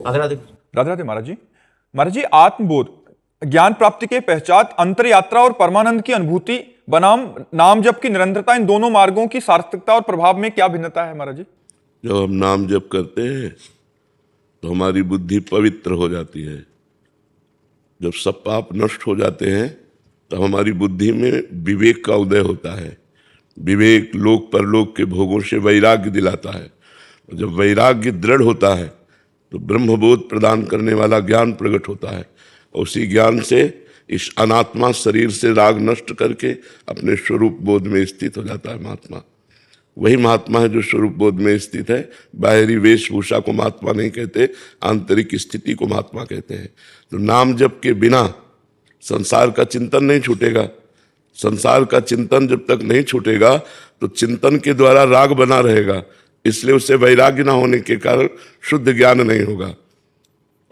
राधे राधे। राधे राधे महाराज जी आत्मबोध ज्ञान प्राप्ति के पश्चात अंतर यात्रा और परमानंद की अनुभूति बनाम नाम जप की निरंतरता, इन दोनों मार्गों की सार्थकता और प्रभाव में क्या भिन्नता है महाराज जी? जब हम नाम जप करते हैं तो हमारी बुद्धि पवित्र हो जाती है। जब सब पाप नष्ट हो जाते हैं तो हमारी बुद्धि में विवेक का उदय होता है। विवेक लोक परलोक के भोगों से वैराग्य दिलाता है। और जब वैराग्य दृढ़ होता है तो ब्रह्मबोध प्रदान करने वाला ज्ञान प्रकट होता है। और उसी ज्ञान से इस अनात्मा शरीर से राग नष्ट करके अपने स्वरूप बोध में स्थित हो जाता है महात्मा। वही महात्मा है जो स्वरूप बोध में स्थित है। बाहरी वेशभूषा को महात्मा नहीं कहते, आंतरिक स्थिति को महात्मा कहते हैं। तो नाम जप के बिना संसार का चिंतन नहीं छूटेगा। संसार का चिंतन जब तक नहीं छूटेगा तो चिंतन के द्वारा राग बना रहेगा, इसलिए उसे वैराग्य ना होने के कारण शुद्ध ज्ञान नहीं होगा।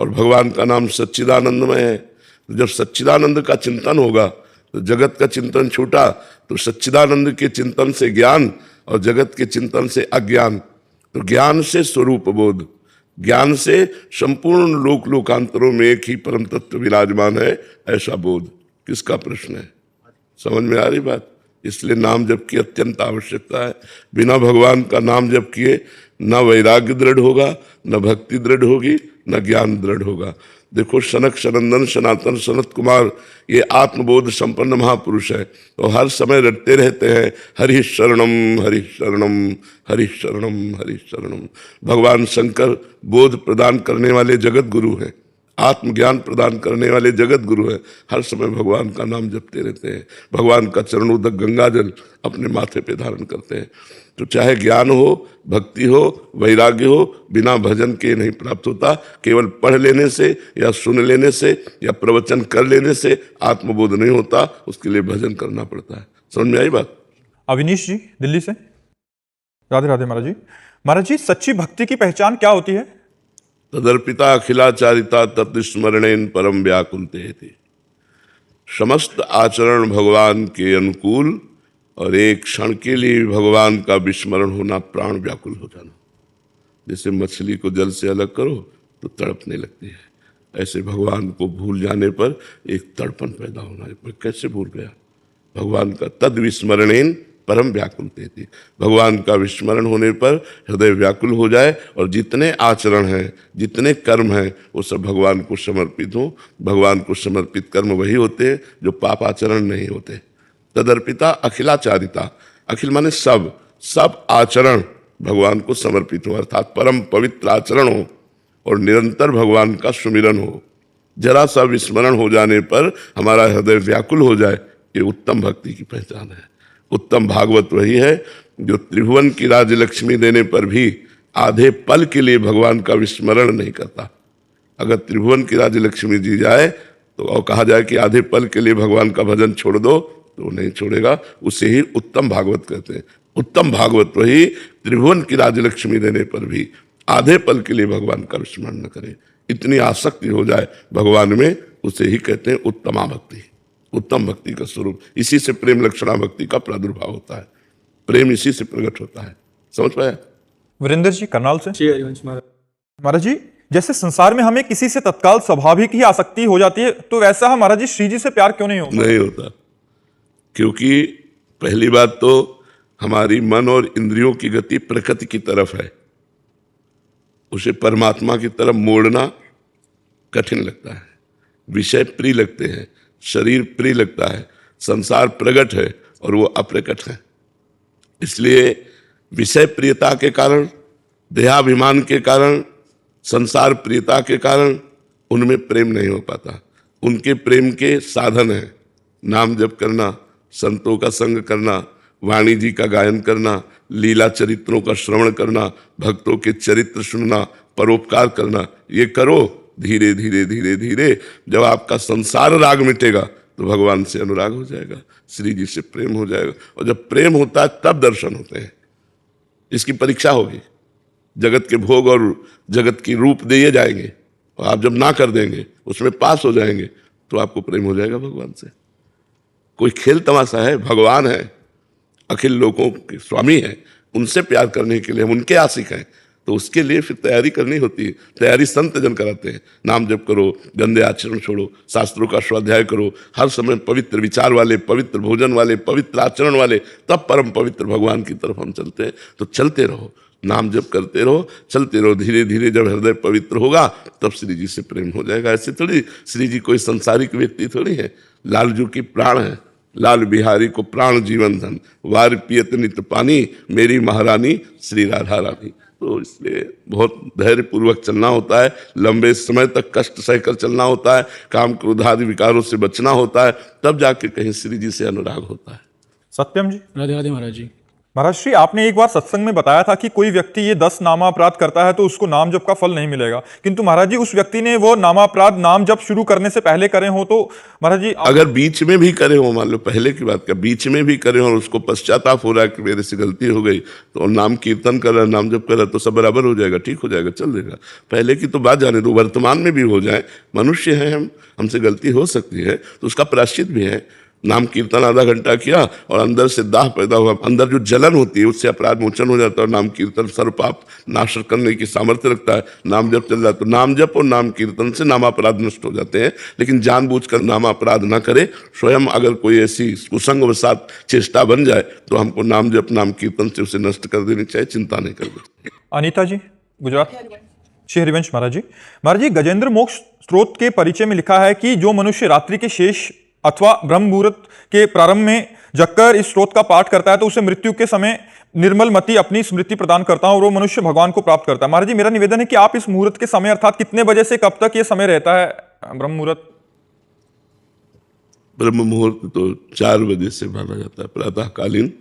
और भगवान का नाम सच्चिदानंदमय है। तो जब सच्चिदानंद का चिंतन होगा तो जगत का चिंतन छूटा तो सच्चिदानंद के चिंतन से ज्ञान और जगत के चिंतन से अज्ञान। तो ज्ञान से स्वरूप बोध, ज्ञान से संपूर्ण लोक लोकांतरों में एक ही परम तत्व विराजमान है, ऐसा बोध। किसका प्रश्न है? समझ में आ रही बात? इसलिए नाम जप की अत्यंत आवश्यकता है। बिना भगवान का नाम जप किए न वैराग्य दृढ़ होगा, न भक्ति दृढ़ होगी, न ज्ञान दृढ़ होगा। देखो सनक सनंदन सनातन सनत कुमार ये आत्मबोध संपन्न महापुरुष है और हर समय रटते रहते हैं हरि शरणम हरि शरणम हरि शरणम हरि शरणम। भगवान शंकर बोध प्रदान करने वाले जगत गुरु हैं, आत्मज्ञान प्रदान करने वाले जगत गुरु हैं। हर समय भगवान का नाम जपते रहते हैं, भगवान का चरणोदक गंगा जल अपने माथे पे धारण करते हैं। तो चाहे ज्ञान हो, भक्ति हो, वैराग्य हो, बिना भजन के नहीं प्राप्त होता। केवल पढ़ लेने से या सुन लेने से या प्रवचन कर लेने से आत्मबोध नहीं होता, उसके लिए भजन करना पड़ता है। समझ में आई बात? अविनीश जी दिल्ली से। राधे राधे महाराज जी सच्ची भक्ति की पहचान क्या होती है? तदर्पिता अखिलाचारिता तत्स्मरणेन परम व्याकुलते थे। समस्त आचरण भगवान के अनुकूल और एक क्षण के लिए भगवान का विस्मरण होना, प्राण व्याकुल हो जाना। जैसे मछली को जल से अलग करो तो तड़पने लगती है, ऐसे भगवान को भूल जाने पर एक तड़पन पैदा होना है। मैं कैसे भूल गया? भगवान का तद विस्मरणेन परम व्याकुल थे। भगवान का विस्मरण होने पर हृदय व्याकुल हो जाए और जितने आचरण हैं, जितने कर्म हैं, वो सब भगवान को समर्पित हो। भगवान को समर्पित कर्म वही होते हैं जो पाप आचरण नहीं होते। तदर्पिता अखिलाचारिता, अखिल माने सब, सब आचरण भगवान को समर्पित हो, अर्थात परम पवित्र आचरण हो और निरंतर भगवान का सुमिरन हो। जरा सा विस्मरण हो जाने पर हमारा हृदय व्याकुल हो जाए, ये उत्तम भक्ति की पहचान है। उत्तम भागवत वही है जो त्रिभुवन की राजलक्ष्मी देने पर भी आधे पल के लिए भगवान का विस्मरण नहीं करता। अगर त्रिभुवन की राजलक्ष्मी जी जाए तो और कहा जाए कि आधे पल के लिए भगवान का भजन छोड़ दो, तो वो नहीं छोड़ेगा। उसे ही उत्तम भागवत कहते हैं। उत्तम भागवत वही त्रिभुवन की राजलक्ष्मी देने पर भी आधे पल के लिए भगवान का विस्मरण न करे, इतनी आसक्ति हो जाए भगवान में, उसे ही कहते हैं उत्तमा भक्ति। उत्तम भक्ति का स्वरूप, इसी से प्रेम लक्षणा भक्ति का प्रादुर्भाव होता है। प्रेम इसी से प्रकट होता है। समझ पाया? वीरेंद्र जी करनाल से। महाराज जी जैसे संसार में हमें किसी से तत्काल स्वाभाविक ही आसक्ति हो जाती है, तो वैसा हम महाराज जी श्री जी से प्यार क्यों नहीं होता? नहीं होता, क्योंकि पहली बात तो हमारी मन और इंद्रियों की गति प्रकृति की तरफ है। उसे परमात्मा की तरफ मोड़ना कठिन लगता है। विषय प्रिय लगते हैं, शरीर प्रिय लगता है, संसार प्रगट है और वो अप्रकट है। इसलिए विषय प्रियता के कारण, देहाभिमान के कारण, संसार प्रियता के कारण उनमें प्रेम नहीं हो पाता। उनके प्रेम के साधन है नाम जप करना, संतों का संग करना, वाणी जी का गायन करना, लीला चरित्रों का श्रवण करना, भक्तों के चरित्र सुनना, परोपकार करना। ये करो, धीरे धीरे धीरे धीरे जब आपका संसार राग मिटेगा तो भगवान से अनुराग हो जाएगा, श्री जी से प्रेम हो जाएगा। और जब प्रेम होता है तब दर्शन होते हैं। इसकी परीक्षा होगी, जगत के भोग और जगत की रूप दिए जाएंगे और आप जब ना कर देंगे, उसमें पास हो जाएंगे, तो आपको प्रेम हो जाएगा भगवान से। कोई खेल तमाशा है? भगवान है, अखिल लोकों के स्वामी हैं, उनसे प्यार करने के लिए हम उनके आशिक हैं। तो उसके लिए फिर तैयारी करनी होती है। तैयारी संत जन कराते हैं। नाम जप करो, गंदे आचरण छोड़ो, शास्त्रों का स्वाध्याय करो, हर समय पवित्र विचार वाले, पवित्र भोजन वाले, पवित्र आचरण वाले, तब परम पवित्र भगवान की तरफ हम चलते हैं। तो चलते रहो, नाम जप करते रहो, चलते रहो। धीरे धीरे जब हृदय पवित्र होगा तब श्री जी से प्रेम हो जाएगा। ऐसे थोड़ी श्री जी कोई संसारिक व्यक्ति थोड़ी है, लालजू की प्राण है। लाल बिहारी को प्राण जीवन धन, वार पियत नित पानी, मेरी महारानी श्री राधा रानी। तो इसलिए बहुत धैर्य पूर्वक चलना होता है, लंबे समय तक कष्ट सहकर चलना होता है, काम क्रोध आदि विकारों से बचना होता है, तब जाके कहीं श्री जी से अनुराग होता है। सत्यम जी। राधे राधे महाराज जी। महाराज श्री, आपने एक बार सत्संग में बताया था कि कोई व्यक्ति ये 10 नामापराध करता है तो उसको नाम जप का फल नहीं मिलेगा, किंतु महाराज जी उस व्यक्ति ने वो नामापराध नाम जप शुरू करने से पहले करे हो तो महाराज जी अगर बीच में भी करे हो, मान लो पहले की बात का, बीच में भी करे हो और उसको पश्चाताप हो रहा है कि मेरे से गलती हो गई, तो नाम कीर्तन कर रहा है, नाम जप कर रहा है, तो सब बराबर हो जाएगा, ठीक हो जाएगा, चल देगा। पहले की तो बात जाने दो, वर्तमान में भी हो जाए, मनुष्य है हम, हमसे गलती हो सकती है, तो उसका प्रायश्चित भी है। नाम कीर्तन आधा घंटा किया और अंदर से दाह पैदा हुआ, अंदर जो जलन होती है उससे अपराध मोचन हो जाता है। नाम कीर्तन सर्व पाप नाश करने की सामर्थ्य रखता है। नाम जप चल रहा है तो नाम जप और नाम कीर्तन से नाम अपराध नष्ट हो जाते हैं। लेकिन जानबूझकर नाम अपराध ना करे। स्वयं अगर कोई ऐसी कुसंगवशात चेष्टा बन जाए तो हमको नाम जप नाम कीर्तन से उसे नष्ट कर देनी चाहिए, चिंता नहीं करनी। अनीता जी, गुजरात। श्री हरिवंश महाराज जी। महाराज जी, गजेंद्र मोक्ष स्त्रोत के परिचय में लिखा है कि जो मनुष्य रात्रि के शेष अथवा ब्रह्म मुहूर्त के प्रारंभ में जगकर इस स्त्रोत का पाठ करता है तो उसे मृत्यु के समय निर्मल मति अपनी स्मृति प्रदान करता है और वो मनुष्य भगवान को प्राप्त करता है। महाराज जी, मेरा निवेदन है कि आप इस मुहूर्त के समय अर्थात कितने बजे से कब तक ये समय रहता है ब्रह्म मुहूर्त? ब्रह्म मुहूर्त तो 4 बजे से माना जाता है। प्रातःकालीन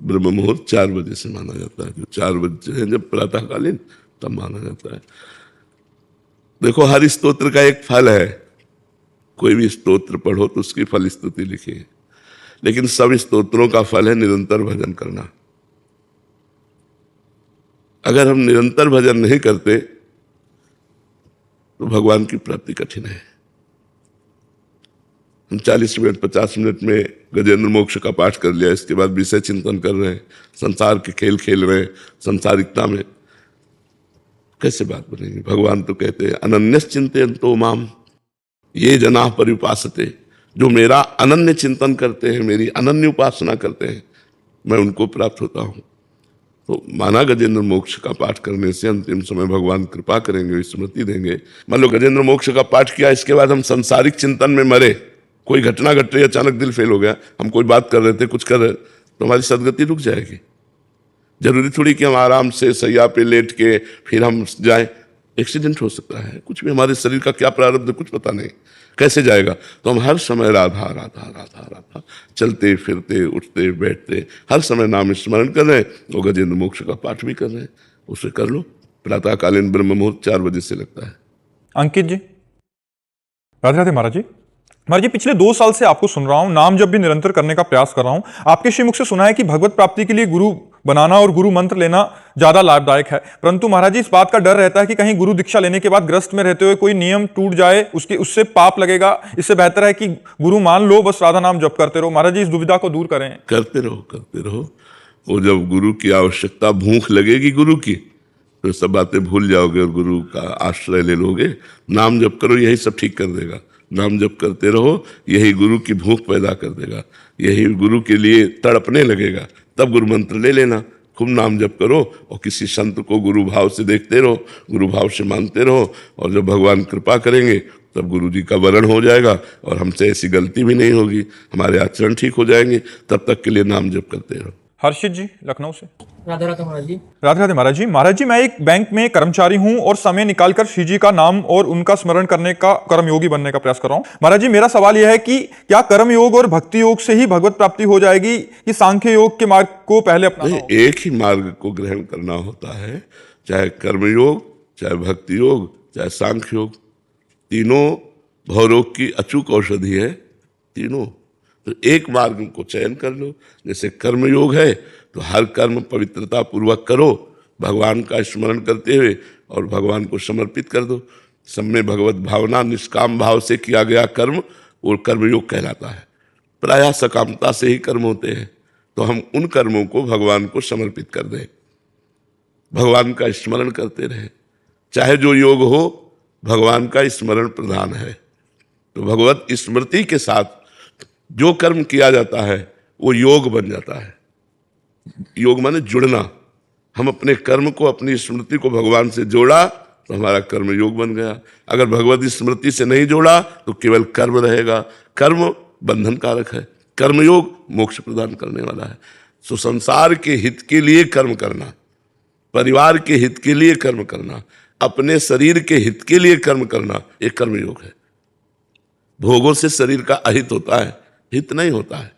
ब्रह्म मुहूर्त 4 बजे से माना जाता है। जो 4 बजे है जब प्रातःकालीन, तब माना जाता है। देखो, हर स्तोत्र का एक फल है। कोई भी स्तोत्र पढ़ो तो उसकी फल स्तुति लिखी है, लेकिन सब स्तोत्रों का फल है निरंतर भजन करना। अगर हम निरंतर भजन नहीं करते तो भगवान की प्राप्ति कठिन है। हम 40 मिनट 50 मिनट में गजेंद्र मोक्ष का पाठ कर लिया, इसके बाद विषय चिंतन कर रहे हैं, संसार के खेल खेल रहे हैं, संसारिकता में कैसे बात बनेगी? भगवान तो कहते हैं अनन्यश्चिन्तयन्तो माम ये जना पर्युपासते, जो मेरा अनन्य चिंतन करते हैं, मेरी अनन्य उपासना करते हैं, मैं उनको प्राप्त होता हूं। तो माना गजेंद्र मोक्ष का पाठ करने से अंतिम समय भगवान कृपा करेंगे, स्मृति देंगे। मान लो गजेंद्र मोक्ष का पाठ किया, इसके बाद हम संसारिक चिंतन में मरे, कोई घटना घट रही, अचानक दिल फेल हो गया, हम कोई बात कर रहे थे, कुछ कर रहे, तो हमारी सदगति रुक जाएगी। जरूरी थोड़ी कि हम आराम से सैया पे लेट के फिर हम जाएं। एक्सीडेंट हो सकता है, कुछ भी, हमारे शरीर का क्या प्रारब्ध है कुछ पता नहीं, कैसे जाएगा। तो हम हर समय राधा राधा राधा राधा चलते फिरते उठते बैठते हर समय नाम स्मरण कर रहे हैं और गजेंद्र मोक्ष का पाठ भी कर रहे हैं, उसे कर लो। प्रातःकालीन ब्रह्म मुहूर्त 4 बजे से लगता है। अंकित जी। राधे राधे महाराज जी। महाराज जी, पिछले 2 साल से आपको सुन रहा हूं, नाम जब भी निरंतर करने का प्रयास कर रहा हूं। आपके श्रीमुख से सुना है कि भगवत प्राप्ति के लिए गुरु बनाना और गुरु मंत्र लेना ज्यादा लाभदायक है, परंतु महाराज जी इस बात का डर रहता है कि कहीं गुरु दीक्षा लेने के बाद ग्रस्त में रहते हुए कोई नियम टूट जाए, उससे पाप लगेगा। इससे बेहतर है कि गुरु मान लो, बस राधा नाम जप करते रहो। महाराज जी, इस दुविधा को दूर करें। करते रहो, करते रहो। वो जब गुरु की आवश्यकता, भूख लगेगी गुरु की, तो सब बातें भूल जाओगे और गुरु का आश्रय ले लोगे। नाम जप करो, यही सब ठीक कर देगा। नाम जप करते रहो, यही गुरु की भूख पैदा कर देगा, यही गुरु के लिए तड़पने लगेगा। तब गुरु मंत्र ले लेना, खूब नाम जप करो और किसी संत को गुरु भाव से देखते रहो, गुरु भाव से मानते रहो, और जब भगवान कृपा करेंगे तब गुरु जी का वरण हो जाएगा और हमसे ऐसी गलती भी नहीं होगी, हमारे आचरण ठीक हो जाएंगे। तब तक के लिए नाम जप करते रहो। हर्षित जी, लखनऊ से। राधे राधे महाराज जी। राधे राधे महाराज जी। महाराज जी, मैं एक बैंक में कर्मचारी हूं और समय निकालकर श्री जी का नाम और उनका स्मरण करने का, कर्मयोगी बनने का प्रयास कर रहा हूं। महाराज जी, मेरा सवाल यह है कि क्या कर्मयोग और भक्ति योग से ही भगवत प्राप्ति हो जाएगी कि सांख्य योग के मार्ग को पहले अपनाना होगा? एक ही मार्ग को ग्रहण करना होता है, चाहे कर्मयोग, चाहे भक्ति योग, चाहे सांख्य योग। तीनों भवरोग की अचूक औषधि है, तीनों। तो एक मार्ग को चयन कर लो। जैसे कर्मयोग है तो हर कर्म पवित्रता पूर्वक करो, भगवान का स्मरण करते हुए, और भगवान को समर्पित कर दो। सब में भगवत भावना, निष्काम भाव से किया गया कर्म वो कर्मयोग कहलाता है। प्रायः सकामता से ही कर्म होते हैं, तो हम उन कर्मों को भगवान को समर्पित कर दें। भगवान का स्मरण करते रहें। चाहे जो योग हो, भगवान का स्मरण प्रधान है। तो भगवत स्मृति के साथ जो कर्म किया जाता है वो योग बन जाता है। योग माने जुड़ना। हम अपने कर्म को, अपनी स्मृति को भगवान से जोड़ा तो हमारा कर्म योग बन गया। अगर भगवत स्मृति से नहीं जोड़ा तो केवल कर्म रहेगा। कर्म बंधन कारक है, कर्मयोग मोक्ष प्रदान करने वाला है। तो संसार के हित के लिए कर्म करना, परिवार के हित के लिए कर्म करना, अपने शरीर के हित के लिए कर्म करना, एक कर्मयोग है। भोगों से शरीर का अहित होता है, हित नहीं होता है।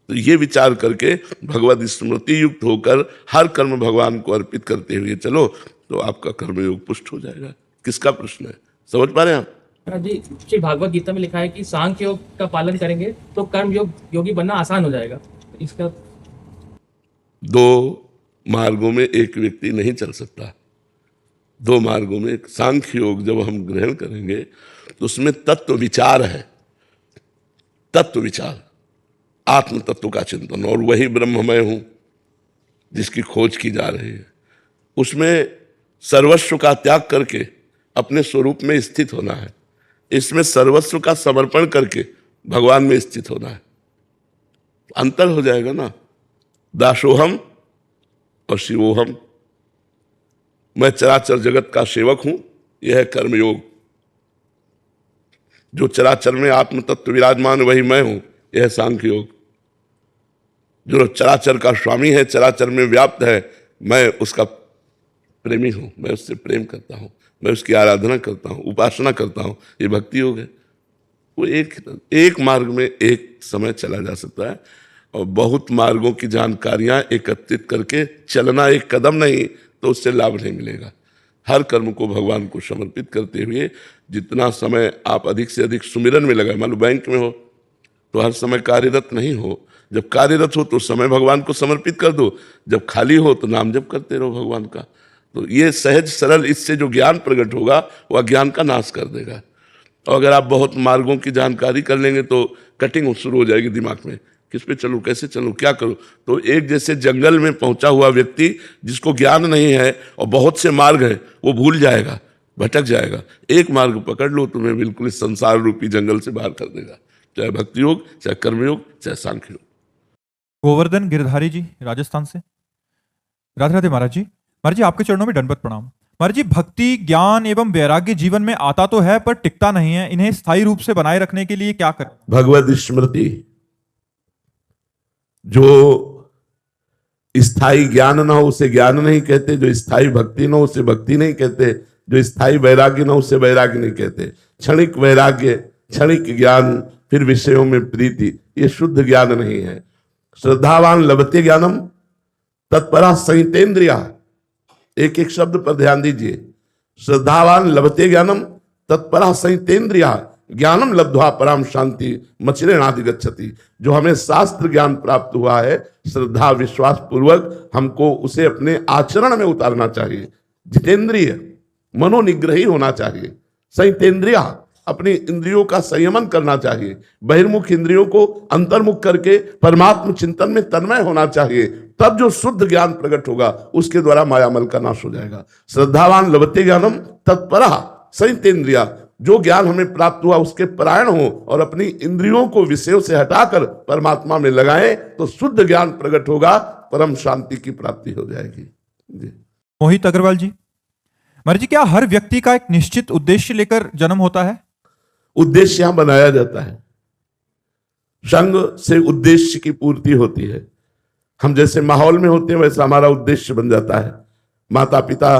तो ये विचार करके भगवत स्मृति युक्त होकर हर कर्म भगवान को अर्पित करते हुए चलो, तो आपका कर्मयोग पुष्ट हो जाएगा। किसका प्रश्न है, समझ पा रहे हैं आप? जी, श्री भागवत गीता में लिखा है कि सांख्य योग का पालन करेंगे तो कर्म योग योगी बनना आसान हो जाएगा। इसका दो मार्गों में एक व्यक्ति नहीं चल सकता। दो मार्गों में सांख्य योग जब हम ग्रहण करेंगे तो उसमें तत्व विचार है, तत्व विचार, आत्म तत्व का चिंतन, और वही ब्रह्ममय हूं जिसकी खोज की जा रही है। उसमें सर्वस्व का त्याग करके अपने स्वरूप में स्थित होना है। इसमें सर्वस्व का समर्पण करके भगवान में स्थित होना है। अंतर हो जाएगा ना, दासोहम और शिवोहम। मैं चराचर जगत का सेवक हूं, यह है कर्मयोग। जो चराचर में आत्म तत्व विराजमान वही मैं हूं, यह है सांख्य योग। जो चराचर का स्वामी है, चराचर में व्याप्त है, मैं उसका प्रेमी हूं, मैं उससे प्रेम करता हूं, मैं उसकी आराधना करता हूं, उपासना करता हूं, ये भक्ति योग है। वो एक मार्ग में एक समय चला जा सकता है, और बहुत मार्गों की जानकारियां एकत्रित करके चलना, एक कदम नहीं तो उससे लाभ नहीं मिलेगा। हर कर्म को भगवान को समर्पित करते हुए जितना समय आप अधिक से अधिक सुमिरन में लगाए। मान लो बैंक में हो तो हर समय कार्यरत नहीं हो, जब कार्यरत हो तो समय भगवान को समर्पित कर दो, जब खाली हो तो नाम जप करते रहो भगवान का। तो ये सहज सरल, इससे जो ज्ञान प्रकट होगा वह अज्ञान का नाश कर देगा। और अगर आप बहुत मार्गों की जानकारी कर लेंगे तो कटिंग शुरू हो जाएगी दिमाग में, किस पे चलूं, कैसे चलूं, क्या करूं। तो एक जैसे जंगल में पहुंचा हुआ व्यक्ति जिसको ज्ञान नहीं है और बहुत से मार्ग हैं, वो भूल जाएगा, भटक जाएगा। एक मार्ग पकड़ लो, तुम्हें बिल्कुल इस संसार रूपी जंगल से बाहर कर देगा, चाहे भक्ति योग, चाहे कर्मयोग, चाहे सांख्य योग। गोवर्धन गिरधारी जी राजस्थान से, राधे राधे महाराज जी। महाराज जी आपके चरणों में दंडवत प्रणाम। महाराज जी, भक्ति, ज्ञान एवं वैराग्य जीवन में आता तो है पर टिकता नहीं है, इन्हें स्थायी रूप से बनाए रखने के लिए क्या करें? भगवत स्मृति, जो स्थायी ज्ञान ना हो उसे ज्ञान नहीं कहते, जो स्थायी भक्ति ना हो उसे भक्ति नहीं कहते, जो स्थायी वैराग्य ना हो उसे वैराग्य नहीं कहते। क्षणिक वैराग्य, क्षणिक ज्ञान, फिर विषयों में प्रीति, ये शुद्ध ज्ञान नहीं है। श्रद्धावान लभते ज्ञानम तत्परा संहितेन्द्रिया, एक एक शब्द पर ध्यान दीजिए। श्रद्धावान लभते ज्ञानम तत्परा संहितेन्द्रिया, ज्ञानम लब्ध्वा पराम शांति मचिरेणादि गच्छति। जो हमें शास्त्र ज्ञान प्राप्त हुआ है, श्रद्धा विश्वास पूर्वक हमको उसे अपने आचरण में उतारना चाहिए। जितेंद्रिय, मनोनिग्रही होना चाहिए। संहितेन्द्रिया, अपनी इंद्रियों का संयमन करना चाहिए। बहिर्मुख इंद्रियों को अंतर्मुख करके परमात्म चिंतन में तन्मय होना चाहिए। तब जो शुद्ध ज्ञान प्रकट होगा उसके द्वारा मायामल का नाश हो जाएगा। श्रद्धावान लभते ज्ञानम तत्परा संहितेन्द्रिया, जो ज्ञान हमें प्राप्त हुआ उसके परायण हो और अपनी इंद्रियों को विषयों से हटाकर परमात्मा में लगाएं तो शुद्ध ज्ञान प्रकट होगा, परम शांति की प्राप्ति हो जाएगी। जी। मोहित अग्रवाल जी, महाराज जी क्या हर व्यक्ति का एक निश्चित उद्देश्य लेकर जन्म होता है? उद्देश्य यहां बनाया जाता है, संग से उद्देश्य की पूर्ति होती है। हम जैसे माहौल में होते हैं वैसा हमारा उद्देश्य बन जाता है। माता पिता,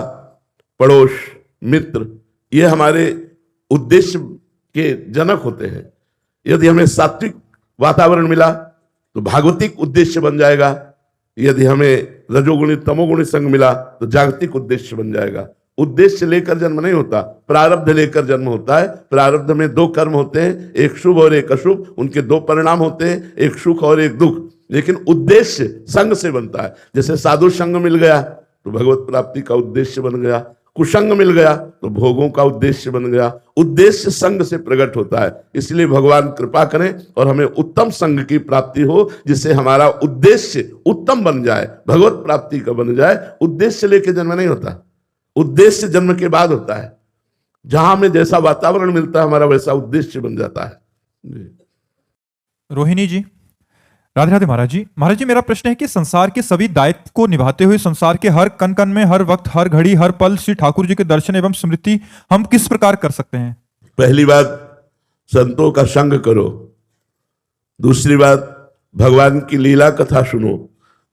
पड़ोस, मित्र, ये हमारे उद्देश्य के जनक होते हैं। यदि हमें सात्विक वातावरण मिला तो भागवतिक उद्देश्य बन जाएगा। यदि हमें रजोगुणी तमोगुणी संग मिला तो जागतिक उद्देश्य बन जाएगा। उद्देश्य लेकर जन्म नहीं होता, प्रारब्ध लेकर जन्म होता है। प्रारब्ध में दो कर्म होते हैं, एक शुभ और एक अशुभ, उनके दो परिणाम होते हैं, एक सुख और एक दुख। लेकिन उद्देश्य संग से बनता है। जैसे साधु संग मिल गया तो भगवत प्राप्ति का उद्देश्य बन गया, कुसंग मिल गया तो भोगों का उद्देश्य बन गया। उद्देश्य संग से प्रकट होता है, इसलिए भगवान कृपा करें और हमें उत्तम संग की प्राप्ति हो, जिससे हमारा उद्देश्य उत्तम बन जाए, भगवत प्राप्ति का बन जाए। उद्देश्य लेके जन्म नहीं होता, उद्देश्य जन्म के बाद होता है। जहां हमें जैसा वातावरण मिलता है हमारा वैसा उद्देश्य बन जाता है जी। रोहिणी जी, राधे राधे महाराज जी। महाराज जी, मेरा प्रश्न है कि संसार के सभी दायित्व को निभाते हुए संसार के हर कण कण में, हर वक्त, हर घड़ी, हर पल श्री ठाकुर जी के दर्शन एवं स्मृति हम किस प्रकार कर सकते हैं? पहली बात, संतों का संग करो। दूसरी बात, भगवान की लीला कथा सुनो।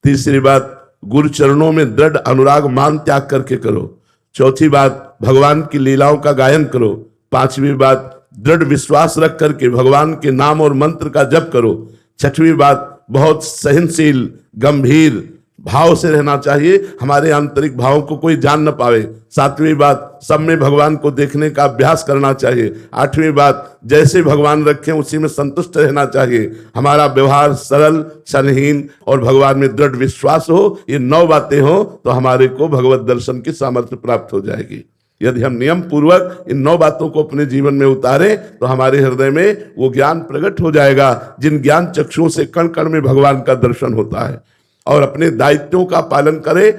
तीसरी बात, गुरु चरणों में दृढ़ अनुराग मान त्याग करके करो। चौथी बात, भगवान की लीलाओं का गायन करो। पांचवी बात, दृढ़ विश्वास रख करके भगवान के नाम और मंत्र का जप करो। छठवीं बात, बहुत सहनशील गंभीर भाव से रहना चाहिए, हमारे आंतरिक भावों को कोई जान न पावे। सातवीं बात, सब में भगवान को देखने का अभ्यास करना चाहिए। आठवीं बात, जैसे भगवान रखें उसी में संतुष्ट रहना चाहिए, हमारा व्यवहार सरल क्षणहीन और भगवान में दृढ़ विश्वास हो। ये 9 बातें हो तो हमारे को भगवत दर्शन की सामर्थ्य प्राप्त हो जाएगी। यदि हम नियम पूर्वक इन 9 बातों को अपने जीवन में उतारें तो हमारे हृदय में वो ज्ञान प्रकट हो जाएगा, जिन ज्ञान चक्षुओं से कण कण में भगवान का दर्शन होता है। और अपने दायित्वों का पालन करे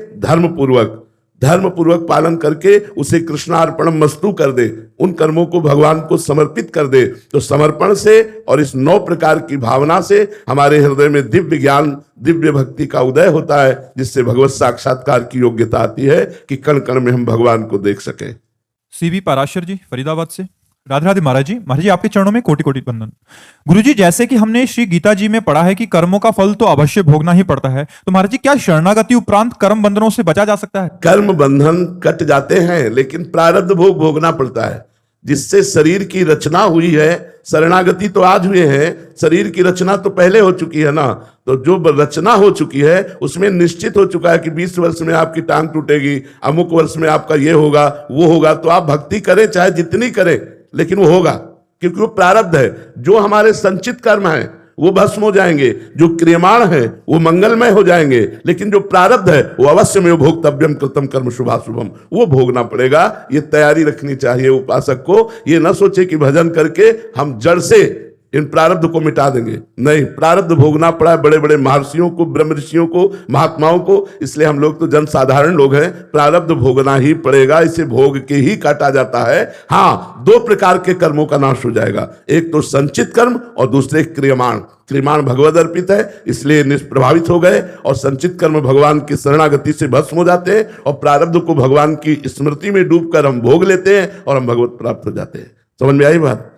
धर्म पूर्वक पालन करके उसे कृष्णार्पणम मस्तु कर दे, उन कर्मों को भगवान को समर्पित कर दे। तो समर्पण से और इस 9 प्रकार की भावना से हमारे हृदय में दिव्य ज्ञान, दिव्य भक्ति का उदय होता है, जिससे भगवत साक्षात्कार की योग्यता आती है कि कण कण में हम भगवान को देख सकें। सीबी पाराशर जी, फरीदाबाद से। राधे राधे महाराज जी। महाराज जी, आपके चरणों में कोटि कोटि वंदन। गुरु जी, जैसे कि हमने श्री गीता जी में पढ़ा है कि कर्मों का फल तो अवश्य भोगना ही पड़ता है, तो महाराज जी, क्या शरणागति उपरांत कर्म बंधनों से बचा जा सकता है? कर्म बंधन कट जाते हैं, लेकिन प्रारब्ध भोग भोगना पड़ता है। जिससे शरीर की रचना हुई है, शरणागति तो आज हुए हैं, शरीर की रचना तो पहले हो चुकी है ना। तो जो रचना हो चुकी है उसमें निश्चित हो चुका है कि 20 वर्ष में आपकी टांग टूटेगी, अमुक वर्ष में आपका ये होगा वो होगा। तो आप भक्ति करें चाहे जितनी करें, लेकिन वो होगा, क्योंकि वो प्रारब्ध है। जो हमारे संचित कर्म है वो भस्म हो जाएंगे, जो क्रियमाण है वो मंगलमय हो जाएंगे, लेकिन जो प्रारब्ध है वो अवश्य में भोक्तव्यम कृतम कर्म शुभाशुभम, वो भोगना पड़ेगा। ये तैयारी रखनी चाहिए उपासक को। ये न सोचे कि भजन करके हम जड़ से इन प्रारब्ध को मिटा देंगे, नहीं, प्रारब्ध भोगना पड़ा है बड़े बड़े महर्षियों को, ब्रह्म ऋषियों को, महात्माओं को। इसलिए हम लोग तो जन साधारण लोग हैं, प्रारब्ध भोगना ही पड़ेगा, इसे भोग के ही काटा जाता है। हाँ, 2 प्रकार के कर्मों का नाश हो जाएगा, एक तो संचित कर्म और दूसरे क्रियमाण। क्रियमाण भगवद अर्पित है, इसलिए निष्प्रभावित हो गए, और संचित कर्म भगवान की शरणागति से भस्म हो जाते हैं, और प्रारब्ध को भगवान की स्मृति में डूबकर हम भोग लेते हैं और हम भगवत प्राप्त हो जाते हैं। समझ में आई बात?